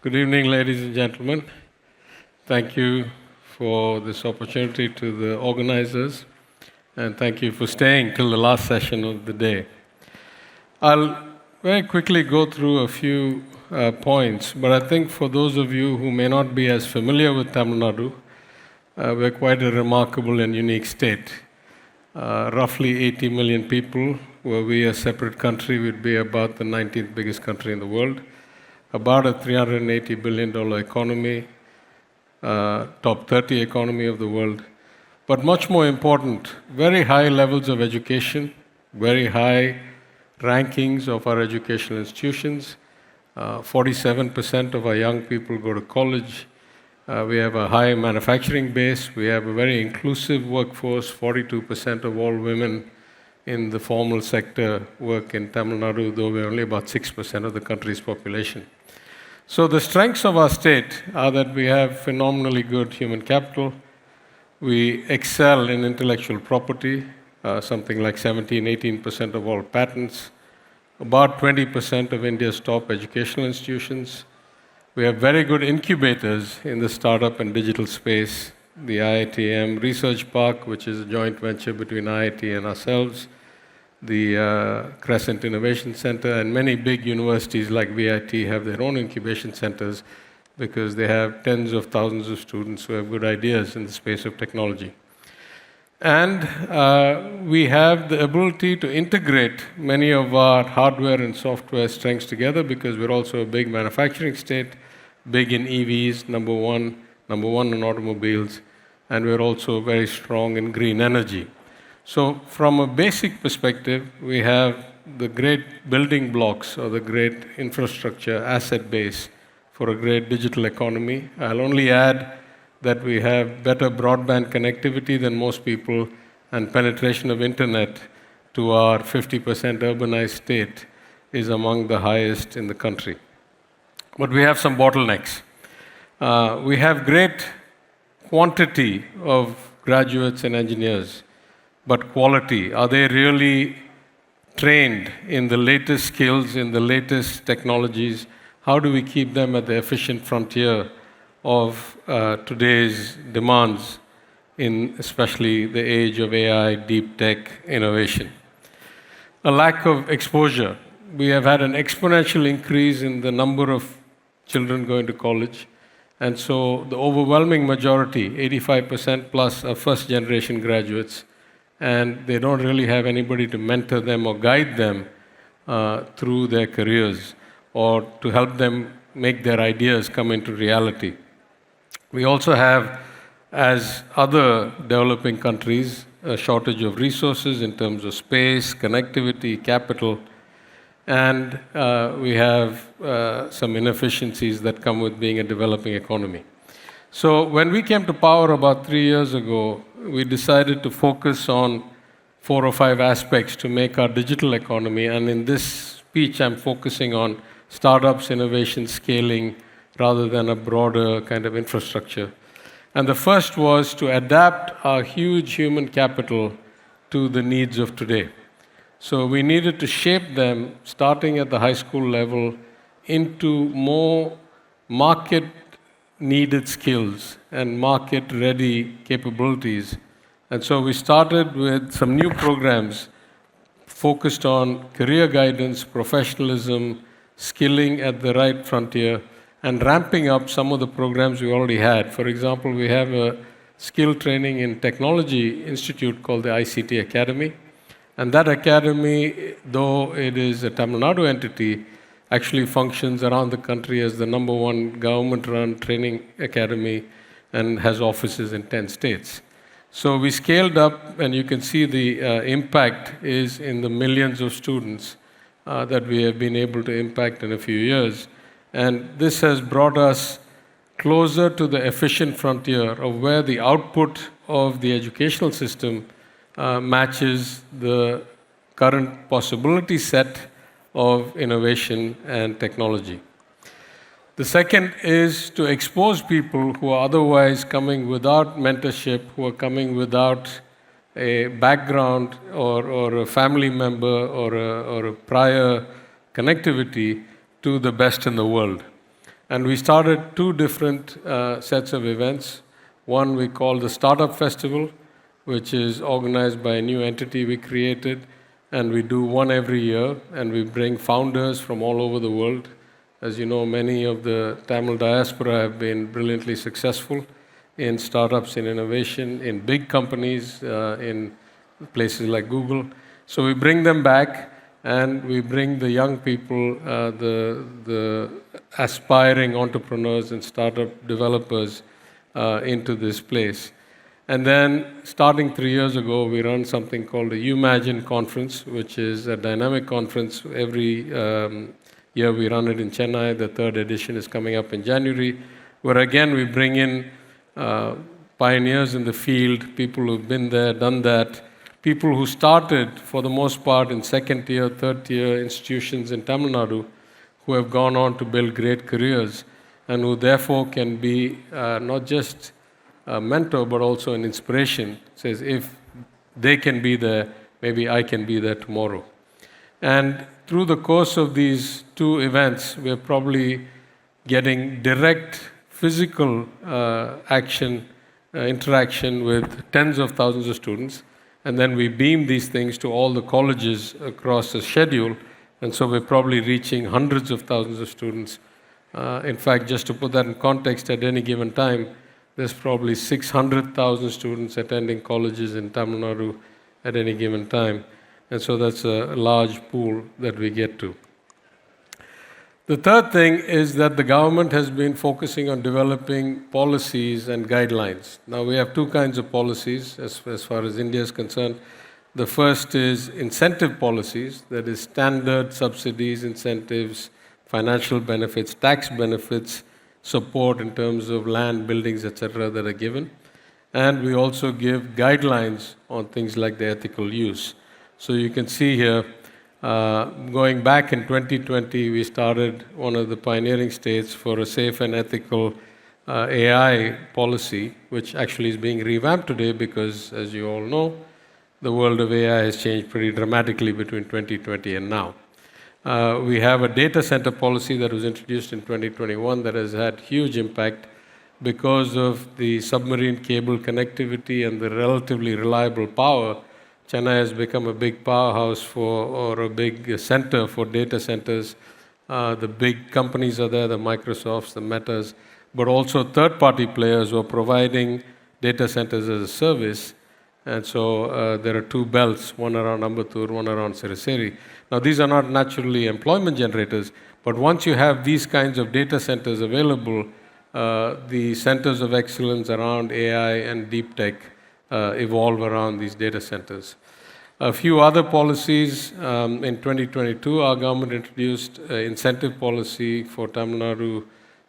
Good evening, ladies and gentlemen. Thank you for this opportunity to the organizers, and thank you for staying till the last session of the day. I'll very quickly go through a few points, but I think for those of you who may not be as familiar with Tamil Nadu, we're quite a remarkable and unique state. Roughly 80 million people. Were we a separate country, we'd be about the 19th biggest country in the world. About a $380 billion economy, top 30 economy of the world. But much more important, very high levels of education, very high rankings of our educational institutions. 47% of our young people go to college. We have a high manufacturing base. We have a very inclusive workforce. 42% of all women in the formal sector work in Tamil Nadu, though we're only about 6% of the country's population. So the strengths of our state are that we have phenomenally good human capital. We excel in intellectual property, something like 17-18% of all patents, about 20% of India's top educational institutions. We have very good incubators in the startup and digital space, the IITM Research Park, which is a joint venture between IIT and ourselves, the Crescent Innovation Center, and many big universities like VIT have their own incubation centers because they have tens of thousands of students who have good ideas in the space of technology. And we have the ability to integrate many of our hardware and software strengths together because we're also a big manufacturing state, big in EVs, number one in automobiles, and we're also very strong in green energy. So from a basic perspective, we have the great building blocks or the great infrastructure asset base for a great digital economy. I'll only add that we have better broadband connectivity than most people, and penetration of internet to our 50% urbanized state is among the highest in the country. But we have some bottlenecks. We have great quantity of graduates and engineers, but quality, are they really trained in the latest skills, in the latest technologies? How do we keep them at the efficient frontier of today's demands in especially the age of AI, deep tech, innovation? A lack of exposure. We have had an exponential increase in the number of children going to college, and so the overwhelming majority, 85% plus, are first generation graduates, and they don't really have anybody to mentor them or guide them through their careers or to help them make their ideas come into reality. We also have, as other developing countries, a shortage of resources in terms of space, connectivity, capital, and we have some inefficiencies that come with being a developing economy. So when we came to power about 3 years ago, we decided to focus on 4 or 5 aspects to make our digital economy, and in this speech I'm focusing on startups, innovation, scaling, rather than a broader kind of infrastructure. And the first was to adapt our huge human capital to the needs of today. So we needed to shape them, starting at the high school level, into more market-needed skills and market-ready capabilities. And so we started with some new programs focused on career guidance, professionalism, skilling at the right frontier, and ramping up some of the programs we already had. For example, we have a skill training in technology institute called the ICT Academy. And that academy, though it is a Tamil Nadu entity, actually functions around the country as the #1 government-run training academy and has offices in 10 states. So we scaled up, and you can see the impact is in the millions of students that we have been able to impact in a few years. And this has brought us closer to the efficient frontier of where the output of the educational system matches the current possibility set of innovation and technology. The second is to expose people who are otherwise coming without mentorship, who are coming without a background or a family member or a prior connectivity to the best in the world. And we started two different sets of events. One we call the Startup Festival, which is organized by a new entity we created, and we do one every year, and we bring founders from all over the world. As you know, many of the Tamil diaspora have been brilliantly successful in startups, in innovation, in big companies, in places like Google. So we bring them back, and we bring the young people, the aspiring entrepreneurs and startup developers into this place. And then, starting 3 years ago, we run something called the Umagine Conference, which is a dynamic conference. Every year we run it in Chennai. The third edition is coming up in January, where again we bring in pioneers in the field, people who've been there, done that, people who started, for the most part, in second-tier, third-tier institutions in Tamil Nadu, who have gone on to build great careers, and who therefore can be not just a mentor, but also an inspiration. Says, if they can be there, maybe I can be there tomorrow. And through the course of these two events, we're probably getting direct physical interaction with tens of thousands of students. And then we beam these things to all the colleges across the schedule. And so we're probably reaching hundreds of thousands of students. In fact, just to put that in context, at any given time, there's probably 600,000 students attending colleges in Tamil Nadu at any given time. And so that's a large pool that we get to. The third thing is that the government has been focusing on developing policies and guidelines. Now, we have two kinds of policies as far as India is concerned. The first is incentive policies, that is standard subsidies, incentives, financial benefits, tax benefits, support in terms of land, buildings, etc. that are given. And we also give guidelines on things like the ethical use. So you can see here, going back in 2020, we started one of the pioneering states for a safe and ethical AI policy, which actually is being revamped today because, as you all know, the world of AI has changed pretty dramatically between 2020 and now. We have a data center policy that was introduced in 2021 that has had huge impact because of the submarine cable connectivity and the relatively reliable power. Chennai has become a big powerhouse or a big center for data centers. The big companies are there, the Microsofts, the Metas, but also third-party players who are providing data centers as a service. And so there are two belts, one around Ambattur, one around Siriseri. Now, these are not naturally employment generators, but once you have these kinds of data centers available, the centers of excellence around AI and deep tech evolve around these data centers. A few other policies. In 2022, our government introduced an incentive policy for Tamil Nadu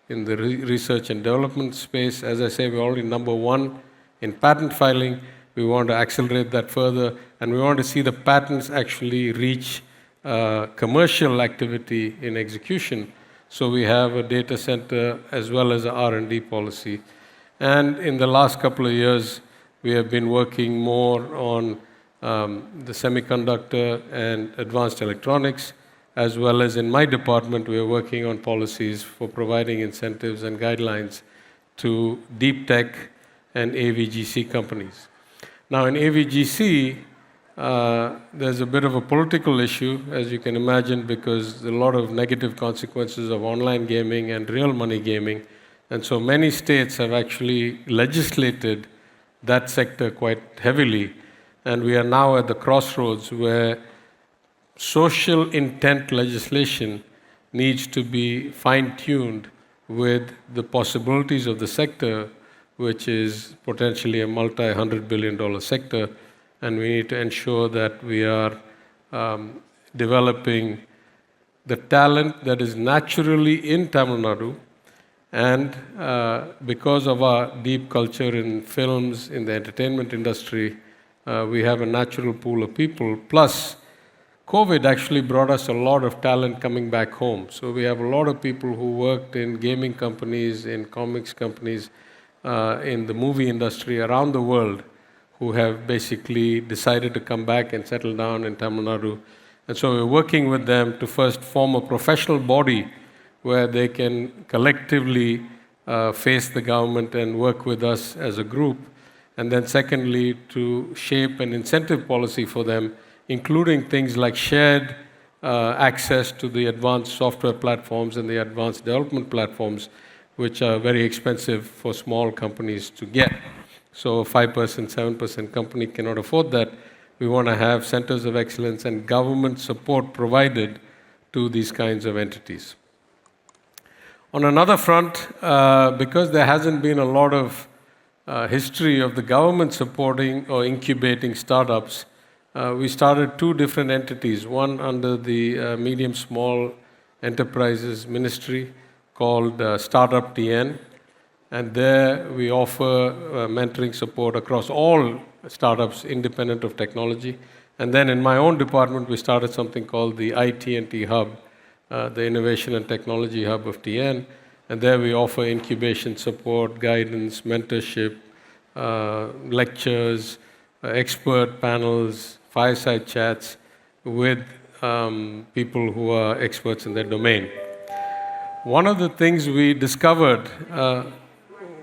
in the research and development space. As I say, we're already number one in patent filing. We want to accelerate that further, and we want to see the patents actually reach commercial activity in execution. So we have a data center as well as an R&D policy. And in the last couple of years, we have been working more on the semiconductor and advanced electronics, as well as in my department, we are working on policies for providing incentives and guidelines to deep tech and AVGC companies. Now, in AVGC, there's a bit of a political issue, as you can imagine, because a lot of negative consequences of online gaming and real money gaming. And so many states have actually legislated that sector quite heavily. And we are now at the crossroads where social intent legislation needs to be fine-tuned with the possibilities of the sector, which is potentially a multi-$100 billion sector. And we need to ensure that we are developing the talent that is naturally in Tamil Nadu. And because of our deep culture in films, in the entertainment industry, we have a natural pool of people. Plus, COVID actually brought us a lot of talent coming back home. So we have a lot of people who worked in gaming companies, in comics companies, in the movie industry around the world, who have basically decided to come back and settle down in Tamil Nadu. And so we're working with them to first form a professional body where they can collectively face the government and work with us as a group. And then secondly, to shape an incentive policy for them, including things like shared access to the advanced software platforms and the advanced development platforms, which are very expensive for small companies to get. So a 5%, 7% company cannot afford that. We want to have centers of excellence and government support provided to these kinds of entities. On another front, because there hasn't been a lot of history of the government supporting or incubating startups, we started two different entities, one under the Medium Small Enterprises Ministry called Startup TN, and there we offer mentoring support across all startups independent of technology. And then in my own department, we started something called the IT&T Hub, the Innovation and Technology Hub of TN, and there we offer incubation support, guidance, mentorship, lectures, expert panels, fireside chats with people who are experts in their domain. One of the things we discovered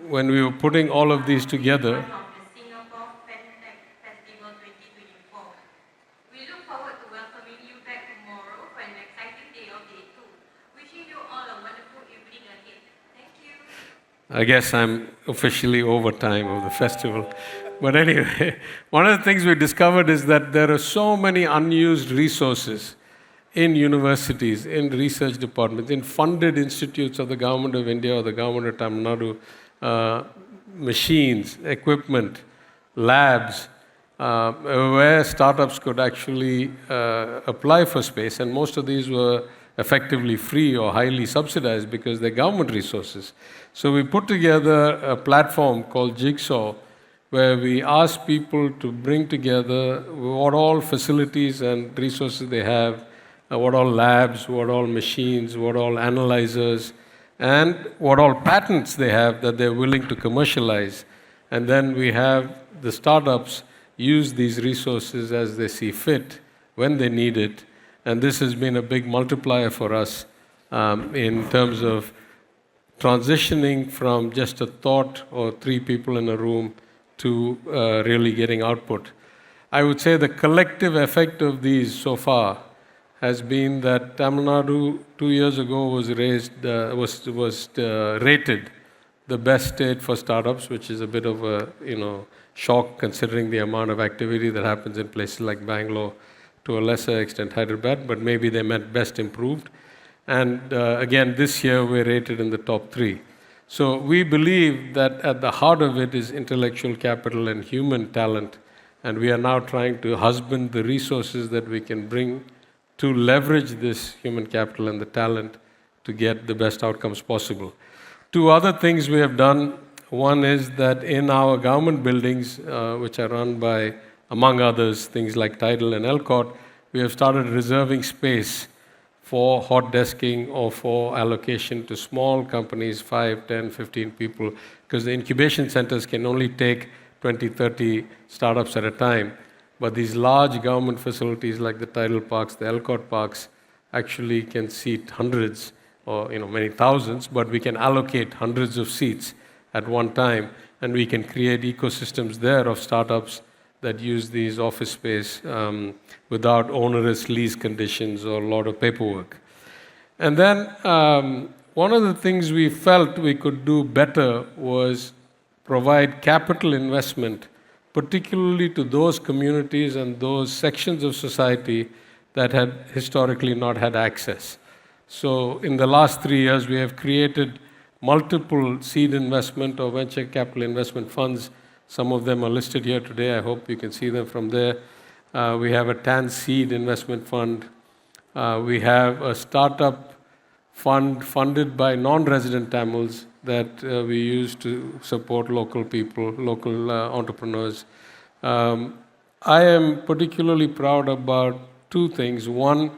when we were putting all of these together. Of the Singapore FinTech Festival 2024. We look forward to welcoming you back tomorrow for an exciting day of day 2. Wishing you all a wonderful evening ahead. Thank you. I guess I'm officially over time of the festival. But anyway, one of the things we discovered is that there are so many unused resources in universities, in research departments, in funded institutes of the Government of India or the Government of Tamil Nadu, machines, equipment, labs, where startups could actually apply for space, and most of these were effectively free or highly subsidized because they're government resources. So we put together a platform called Jigsaw, where we ask people to bring together what all facilities and resources they have, what all labs, what all machines, what all analyzers, and what all patents they have that they're willing to commercialize. And then we have the startups use these resources as they see fit, when they need it. And this has been a big multiplier for us in terms of transitioning from just a thought or 3 people in a room to really getting output. I would say the collective effect of these so far has been that Tamil Nadu 2 years ago was rated the best state for startups, which is a bit of a shock considering the amount of activity that happens in places like Bangalore, to a lesser extent Hyderabad, but maybe they meant best improved. And again, this year we're rated in the top 3. So we believe that at the heart of it is intellectual capital and human talent, and we are now trying to husband the resources that we can bring to leverage this human capital and the talent to get the best outcomes possible. 2 other things we have done. One is that in our government buildings, which are run by, among others, things like Tidal and ELCOT, we have started reserving space for hot desking or for allocation to small companies, 5, 10, 15 people, because the incubation centers can only take 20, 30 startups at a time. But these large government facilities like the Tidal Parks, the ELCOT Parks, actually can seat hundreds or many thousands, but we can allocate hundreds of seats at one time, and we can create ecosystems there of startups that use these office space without onerous lease conditions or a lot of paperwork. And then one of the things we felt we could do better was provide capital investment, particularly to those communities and those sections of society that had historically not had access. So in the last 3 years, we have created multiple seed investment or venture capital investment funds. Some of them are listed here today. I hope you can see them from there. We have a TAN seed investment fund. We have a startup fund funded by non-resident Tamils that we use to support local people, local entrepreneurs. I am particularly proud about 2 things. One,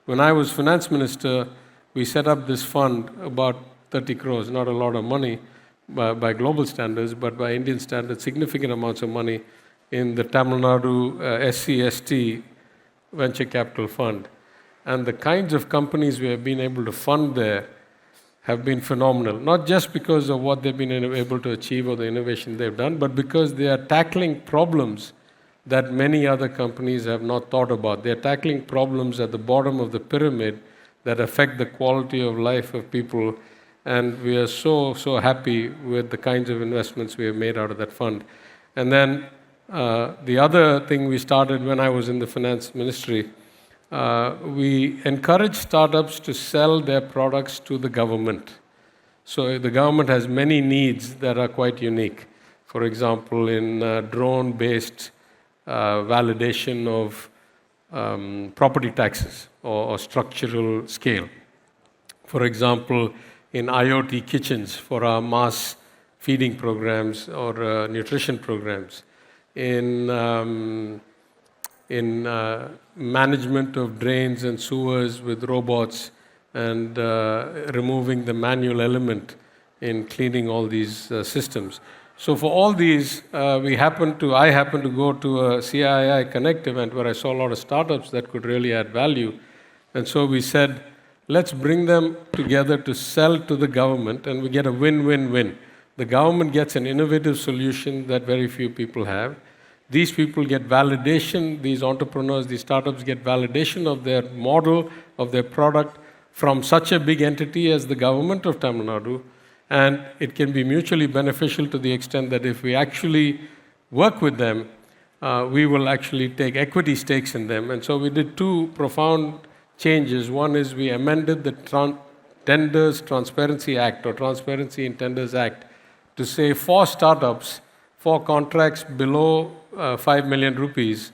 when I was finance minister, we set up this fund, about 30 crores, not a lot of money by global standards, but by Indian standards, significant amounts of money in the Tamil Nadu SC/ST venture capital fund. And the kinds of companies we have been able to fund there have been phenomenal. Not just because of what they've been able to achieve or the innovation they've done, but because they are tackling problems that many other companies have not thought about. They're tackling problems at the bottom of the pyramid that affect the quality of life of people. And we are so happy with the kinds of investments we have made out of that fund. And then the other thing we started when I was in the finance ministry, we encourage startups to sell their products to the government. So the government has many needs that are quite unique. For example, in drone-based validation of property taxes or structural scale. For example, in IoT kitchens for our mass feeding programs or nutrition programs. In management of drains and sewers with robots and removing the manual element in cleaning all these systems. So for all these, I happened to go to a CII Connect event where I saw a lot of startups that could really add value. And so we said, let's bring them together to sell to the government, and we get a win-win-win. The government gets an innovative solution that very few people have. These people get validation, these entrepreneurs, these startups get validation of their model, of their product from such a big entity as the government of Tamil Nadu. And it can be mutually beneficial to the extent that if we actually work with them, we will actually take equity stakes in them. And so we did two profound changes. One is we amended the Tenders Transparency Act or Transparency in Tenders Act to say for startups, for contracts below 5 million rupees,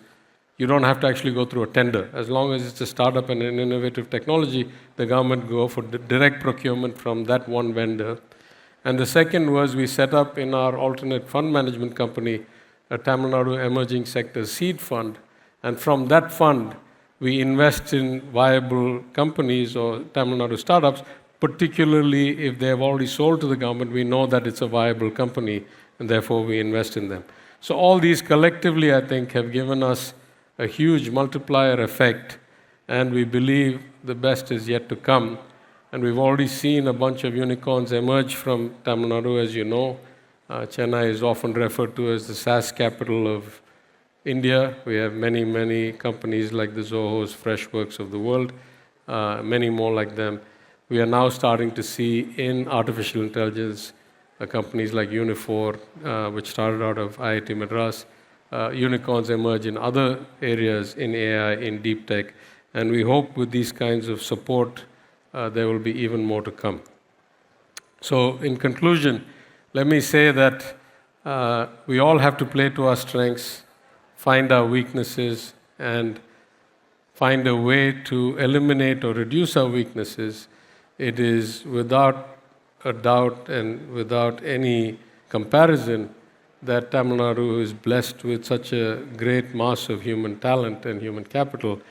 you don't have to actually go through a tender. As long as it's a startup and an innovative technology, the government go for direct procurement from that one vendor. And the second was we set up in our alternate fund management company a Tamil Nadu Emerging Sector Seed Fund. And from that fund, we invest in viable companies or Tamil Nadu startups, particularly if they have already sold to the government, we know that it's a viable company, and therefore we invest in them. So all these collectively, I think, have given us a huge multiplier effect, and we believe the best is yet to come. And we've already seen a bunch of unicorns emerge from Tamil Nadu, as you know. Chennai is often referred to as the SaaS capital of India. We have many companies like the Zohos, Freshworks of the world, many more like them. We are now starting to see in artificial intelligence companies like Unifor, which started out of IIT Madras. Unicorns emerge in other areas in AI, in deep tech, and we hope with these kinds of support, there will be even more to come. So in conclusion, let me say that we all have to play to our strengths, find our weaknesses, and find a way to eliminate or reduce our weaknesses. It is without a doubt and without any comparison that Tamil Nadu is blessed with such a great mass of human talent and human capital.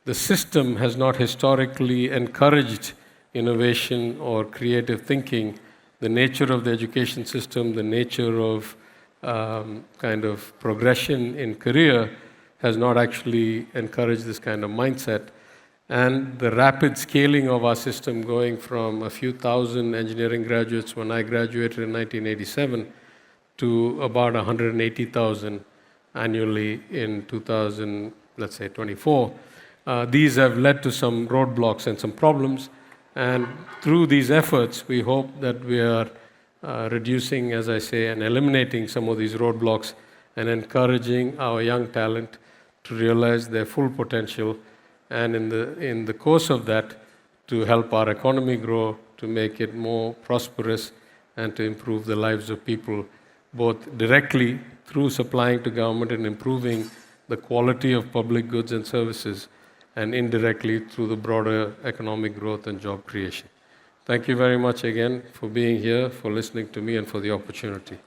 The system has not historically encouraged innovation or creative thinking. The nature of the education system, the nature of kind of progression in career has not actually encouraged this kind of mindset. And the rapid scaling of our system, going from a few thousand engineering graduates when I graduated in 1987 to about 180,000 annually in 2024, these have led to some roadblocks and some problems. And through these efforts, we hope that we are reducing, as I say, and eliminating some of these roadblocks and encouraging our young talent to realize their full potential, and in the course of that, to help our economy grow, to make it more prosperous, and to improve the lives of people, both directly through supplying to government and improving the quality of public goods and services, and indirectly through the broader economic growth and job creation. Thank you very much again for being here, for listening to me, and for the opportunity.